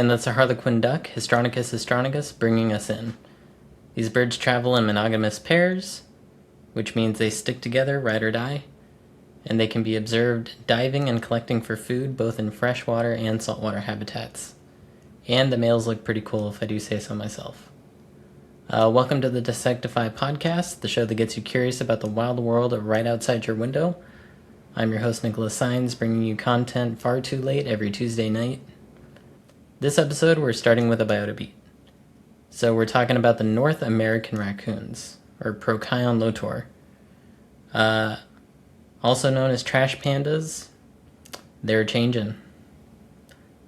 And that's a harlequin duck, Histrionicus histrionicus, bringing us in. These birds travel in monogamous pairs, which means they stick together, ride or die, and they can be observed diving and collecting for food both in freshwater and saltwater habitats. And the males look pretty cool, if I do say so myself. Welcome to the Dissectify podcast, the show that gets you curious about the wild world right outside your window. I'm your host, Nicholas Sines, bringing you content far too late every Tuesday night. This episode, we're starting with a biota beat. So we're talking about the North American raccoons, or Procyon lotor. Also known as trash pandas. They're changing.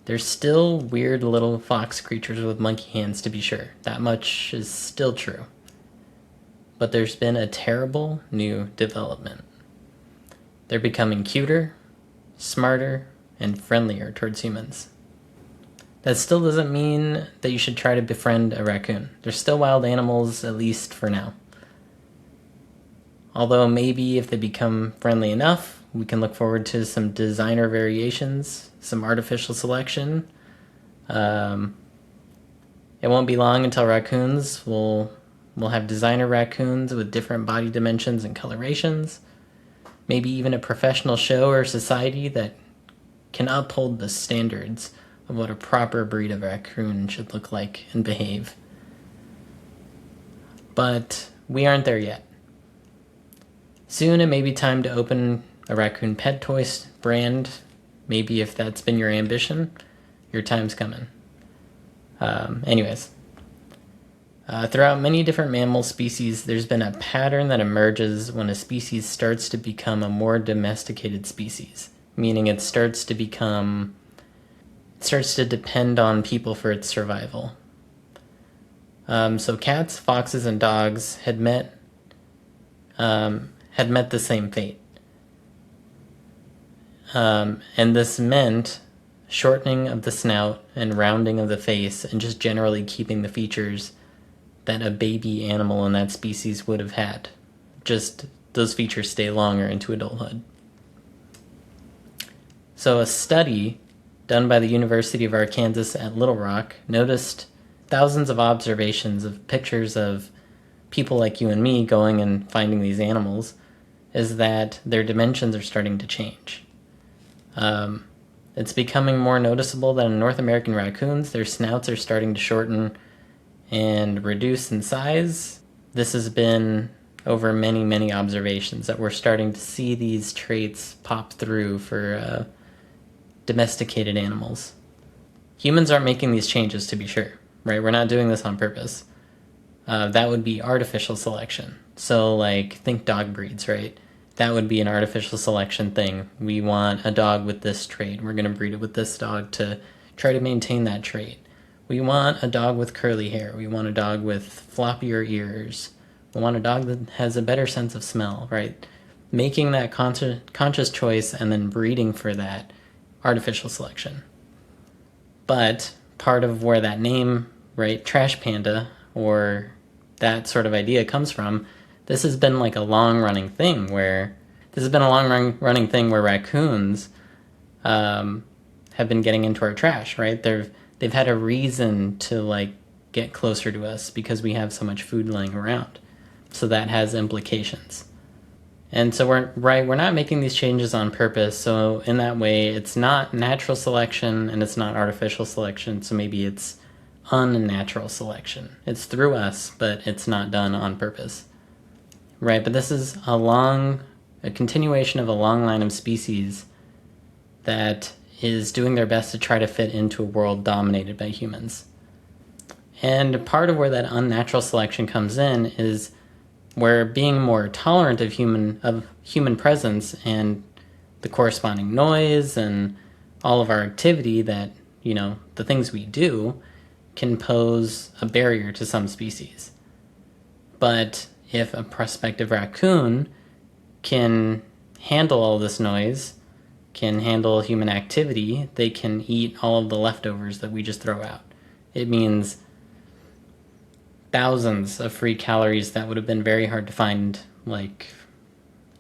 They're still weird little fox creatures with monkey hands, to be sure. That much is still true. But there's been a terrible new development. They're becoming cuter, smarter, and friendlier towards humans. That still doesn't mean that you should try to befriend a raccoon. They're still wild animals, at least for now. Although maybe if they become friendly enough, we can look forward to some designer variations, some artificial selection. It won't be long until raccoons will have designer raccoons with different body dimensions and colorations. Maybe even a professional show or society that can uphold the standards of what a proper breed of raccoon should look like and behave. But we aren't there yet. Soon it may be time to open a raccoon pet toys brand. Maybe if that's been your ambition, your time's coming. Throughout many different mammal species, there's been a pattern that emerges when a species starts to become a more domesticated species, meaning it starts to depend on people for its survival. So cats, foxes, and dogs had met the same fate. And this meant shortening of the snout and rounding of the face and just generally keeping the features that a baby animal in that species would have had. Just those features stay longer into adulthood. So a study done by the University of Arkansas at Little Rock noticed thousands of observations of pictures of people like you and me going and finding these animals, is that their dimensions are starting to change. It's becoming more noticeable that in North American raccoons, their snouts are starting to shorten and reduce in size. This has been over many, many observations that we're starting to see these traits pop through for domesticated animals. Humans aren't making these changes, to be sure, right? We're not doing this on purpose. That would be artificial selection. So, think dog breeds, right? That would be an artificial selection thing. We want a dog with this trait. We're going to breed it with this dog to try to maintain that trait. We want a dog with curly hair. We want a dog with floppier ears. We want a dog that has a better sense of smell, right? Making that conscious choice and then breeding for that, artificial selection. But part of where that name, right, trash panda, or that sort of idea comes from, this has been a long-running thing where raccoons have been getting into our trash, right? They've had a reason to get closer to us because we have so much food laying around. So that has implications. And so we're not making these changes on purpose. So in that way, it's not natural selection and it's not artificial selection. So maybe it's unnatural selection. It's through us, but it's not done on purpose. Right, but this is a continuation of a long line of species that is doing their best to try to fit into a world dominated by humans. And part of where that unnatural selection comes in is where being more tolerant of human presence and the corresponding noise and all of our activity that, the things we do can pose a barrier to some species. But if a prospective raccoon can handle all this noise, can handle human activity, they can eat all of the leftovers that we just throw out. It means thousands of free calories that would have been very hard to find,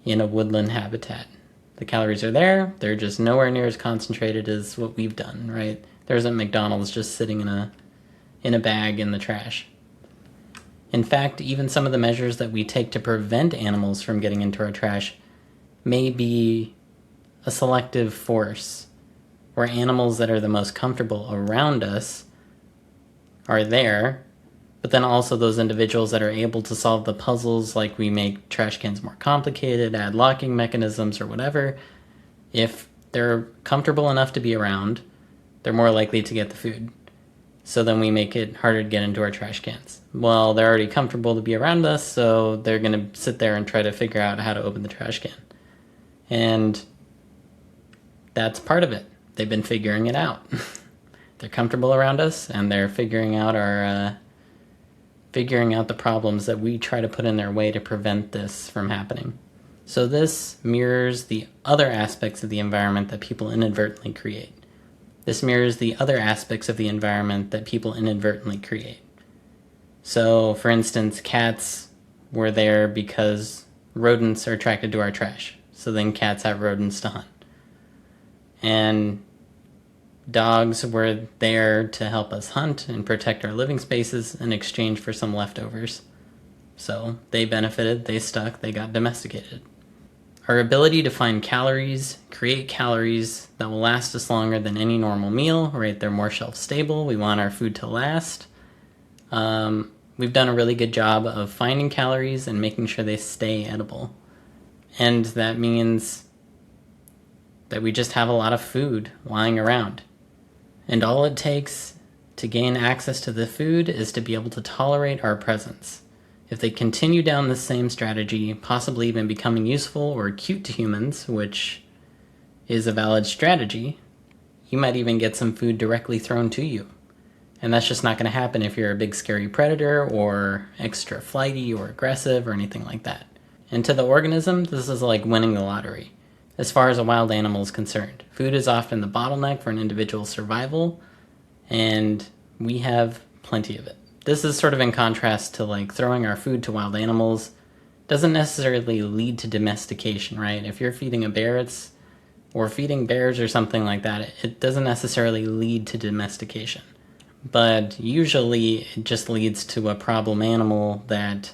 in a woodland habitat. The calories are there, they're just nowhere near as concentrated as what we've done, right? There isn't McDonald's just sitting in a bag in the trash. In fact, even some of the measures that we take to prevent animals from getting into our trash may be a selective force, where animals that are the most comfortable around us are there, but then also those individuals that are able to solve the puzzles, like we make trash cans more complicated, add locking mechanisms or whatever, if they're comfortable enough to be around, they're more likely to get the food. So then we make it harder to get into our trash cans. Well, they're already comfortable to be around us, so they're going to sit there and try to figure out how to open the trash can. And that's part of it. They've been figuring it out. They're comfortable around us, and they're figuring out the problems that we try to put in their way to prevent this from happening. So this mirrors the other aspects of the environment that people inadvertently create. This mirrors the other aspects of the environment that people inadvertently create. So, for instance, cats were there because rodents are attracted to our trash. So then cats have rodents to hunt. And dogs were there to help us hunt and protect our living spaces in exchange for some leftovers. So they benefited, they stuck, they got domesticated. Our ability to find calories, create calories that will last us longer than any normal meal, right? They're more shelf stable. We want our food to last. We've done a really good job of finding calories and making sure they stay edible. And that means that we just have a lot of food lying around. And all it takes to gain access to the food is to be able to tolerate our presence. If they continue down the same strategy, possibly even becoming useful or cute to humans, which is a valid strategy, you might even get some food directly thrown to you. And that's just not going to happen if you're a big scary predator or extra flighty or aggressive or anything like that. And to the organism, this is like winning the lottery. As far as a wild animal is concerned, food is often the bottleneck for an individual's survival, and we have plenty of it. This is sort of in contrast to like throwing our food to wild animals. Doesn't necessarily lead to domestication, right? If you're feeding a bear, or feeding bears or something like that, it doesn't necessarily lead to domestication. But usually it just leads to a problem animal that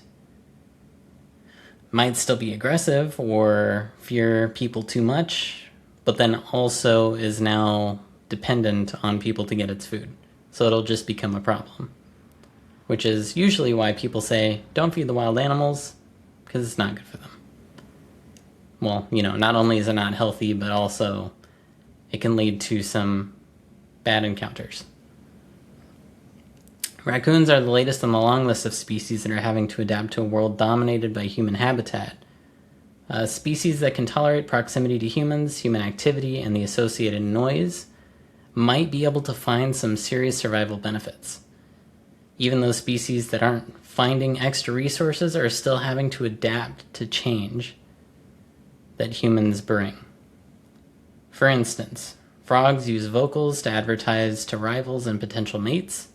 might still be aggressive or fear people too much, but then also is now dependent on people to get its food. So it'll just become a problem. Which is usually why people say, don't feed the wild animals, because it's not good for them. Well, not only is it not healthy, but also it can lead to some bad encounters. Raccoons are the latest on the long list of species that are having to adapt to a world dominated by human habitat. Species that can tolerate proximity to humans, human activity, and the associated noise might be able to find some serious survival benefits. Even those species that aren't finding extra resources are still having to adapt to change that humans bring. For instance, frogs use vocals to advertise to rivals and potential mates.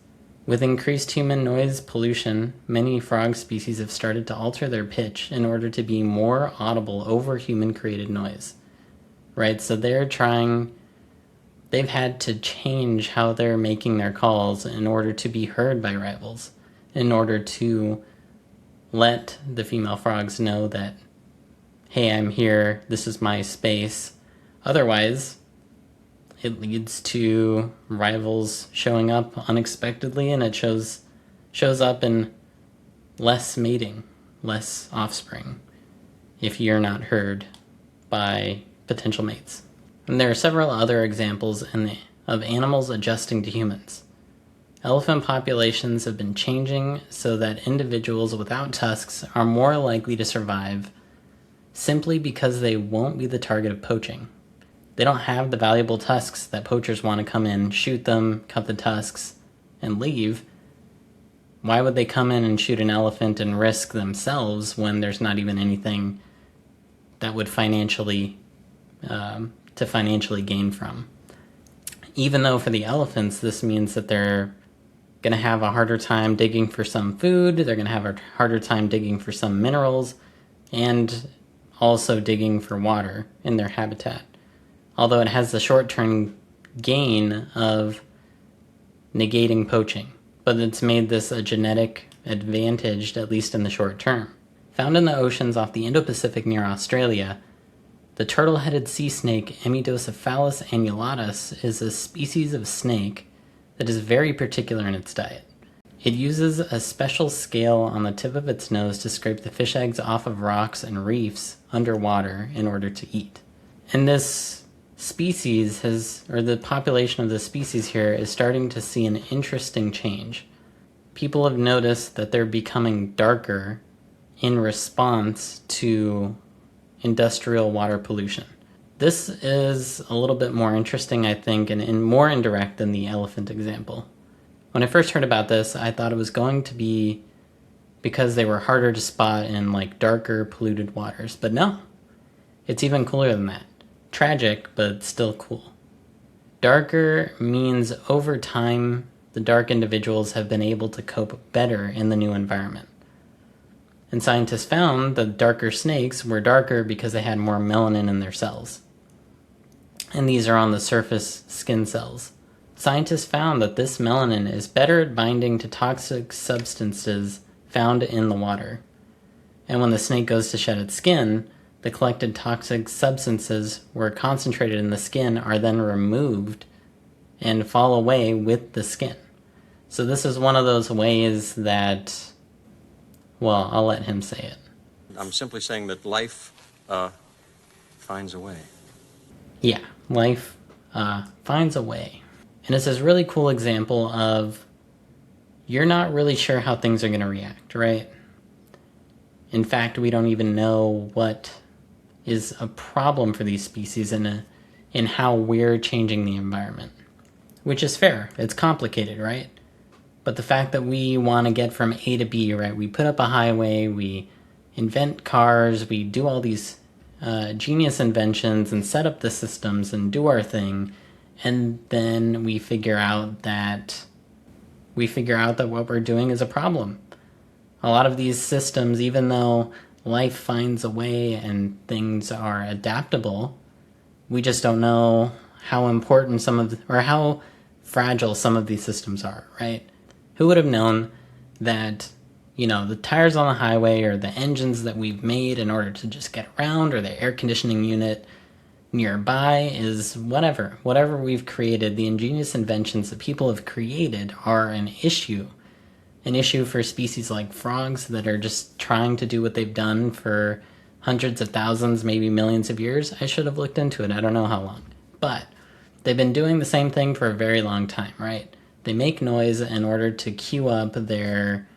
With increased human noise pollution, many frog species have started to alter their pitch in order to be more audible over human-created noise. Right? So they've had to change how they're making their calls in order to be heard by rivals, in order to let the female frogs know that, hey, I'm here, this is my space. Otherwise, it leads to rivals showing up unexpectedly, and it shows up in less mating, less offspring, if you're not heard by potential mates. And there are several other examples of animals adjusting to humans. Elephant populations have been changing so that individuals without tusks are more likely to survive simply because they won't be the target of poaching. They don't have the valuable tusks that poachers want to come in, shoot them, cut the tusks, and leave. Why would they come in and shoot an elephant and risk themselves when there's not even anything that would financially gain from? Even though for the elephants, this means that they're going to have a harder time digging for some food, they're going to have a harder time digging for some minerals, and also digging for water in their habitat. Although it has the short-term gain of negating poaching, but it's made this a genetic advantage, at least in the short term. Found in the oceans off the Indo-Pacific near Australia, the turtle-headed sea snake Emidocephalus annulatus is a species of snake that is very particular in its diet. It uses a special scale on the tip of its nose to scrape the fish eggs off of rocks and reefs underwater in order to eat. And this species or the population of the species here is starting to see an interesting change. People have noticed that they're becoming darker in response to industrial water pollution. This is a little bit more interesting, I think, and more indirect than the elephant example. When I first heard about this, I thought it was going to be because they were harder to spot in like darker polluted waters, but no, it's even cooler than that. Tragic, but still cool. Darker means over time, the dark individuals have been able to cope better in the new environment. And scientists found that darker snakes were darker because they had more melanin in their cells. And these are on the surface skin cells. Scientists found that this melanin is better at binding to toxic substances found in the water. And when the snake goes to shed its skin, the collected toxic substances were concentrated in the skin are then removed and fall away with the skin. So this is one of those ways that, well, I'll let him say it. I'm simply saying that life finds a way. Yeah, life finds a way. And it's this really cool example of you're not really sure how things are going to react, right? In fact, we don't even know what is a problem for these species in how we're changing the environment. Which is fair. It's complicated, right? But the fact that we want to get from A to B, right? We put up a highway, we invent cars, we do all these genius inventions and set up the systems and do our thing, and then we figure out that what we're doing is a problem. A lot of these systems, even though life finds a way and things are adaptable, we just don't know how important or how fragile some of these systems are, right? Who would have known that, the tires on the highway or the engines that we've made in order to just get around, or the air conditioning unit nearby is whatever we've created, the ingenious inventions that people have created are an issue for species like frogs that are just trying to do what they've done for hundreds of thousands, maybe millions of years. I should have looked into it. I don't know how long. But they've been doing the same thing for a very long time, right? They make noise in order to cue up their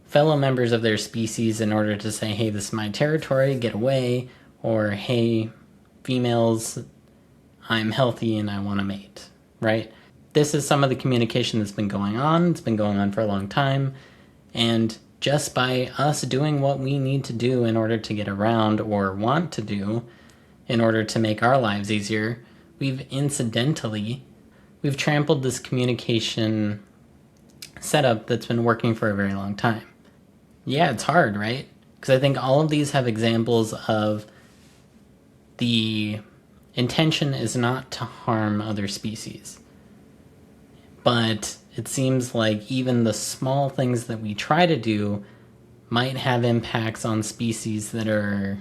fellow members of their species in order to say, hey, this is my territory, get away, or hey, females, I'm healthy and I want to mate, right? This is some of the communication that's been going on. It's been going on for a long time. And just by us doing what we need to do in order to get around, or want to do in order to make our lives easier, we've trampled this communication setup that's been working for a very long time. Yeah, it's hard, right? Because I think all of these have examples of the intention is not to harm other species. But it seems like even the small things that we try to do might have impacts on species that are,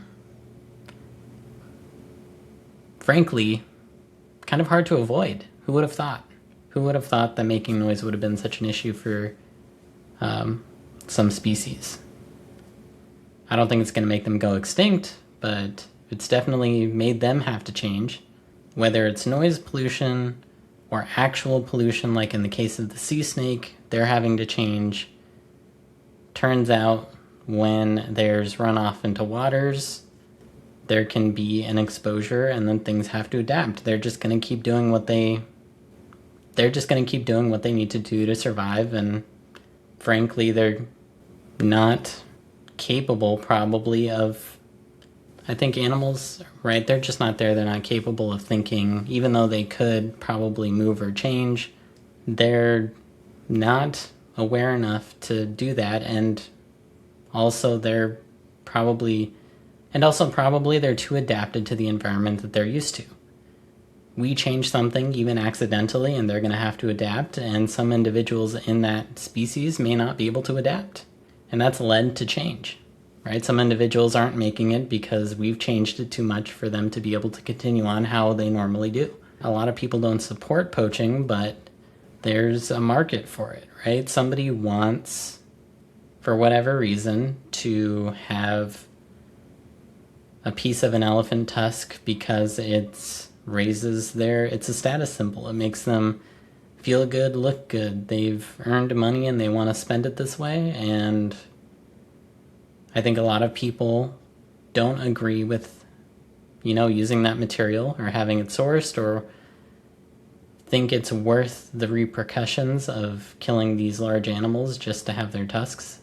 frankly, kind of hard to avoid. Who would have thought? Who would have thought that making noise would have been such an issue for some species? I don't think it's going to make them go extinct, but it's definitely made them have to change. Whether it's noise pollution or actual pollution, like in the case of the sea snake, they're having to change. Turns out when there's runoff into waters, there can be an exposure, and then things have to adapt. They're just going to keep doing what they need to do to survive, and frankly, they're not capable probably of, I think animals, right, they're just not there. They're not capable of thinking, even though they could probably move or change. They're not aware enough to do that, and also they're probably they're too adapted to the environment that they're used to. we change something even accidentally and they're going to have to adapt, and some individuals in that species may not be able to adapt. And that's led to change, right? Some individuals aren't making it because we've changed it too much for them to be able to continue on how they normally do. A lot of people don't support poaching, but there's a market for it, right? Somebody wants, for whatever reason, to have a piece of an elephant tusk because it's a status symbol. It makes them feel good, look good. They've earned money and they want to spend it this way. And I think a lot of people don't agree with, using that material or having it sourced, or think it's worth the repercussions of killing these large animals just to have their tusks.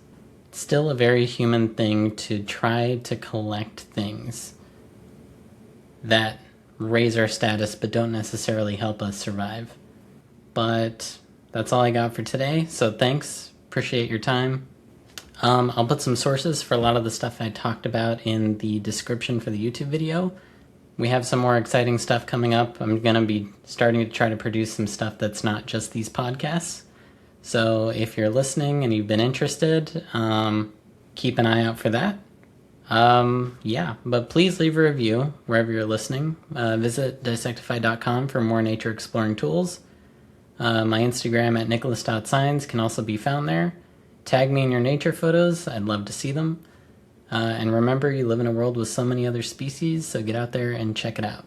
It's still a very human thing to try to collect things that raise our status but don't necessarily help us survive. But that's all I got for today, so thanks. Appreciate your time. I'll put some sources for a lot of the stuff I talked about in the description for the YouTube video. We have some more exciting stuff coming up. I'm going to be starting to try to produce some stuff that's not just these podcasts. So if you're listening and you've been interested, keep an eye out for that. But please leave a review wherever you're listening. Visit dissectify.com for more nature exploring tools. My Instagram at nicholas.signs can also be found there. Tag me in your nature photos. I'd love to see them. And remember, you live in a world with so many other species, so get out there and check it out.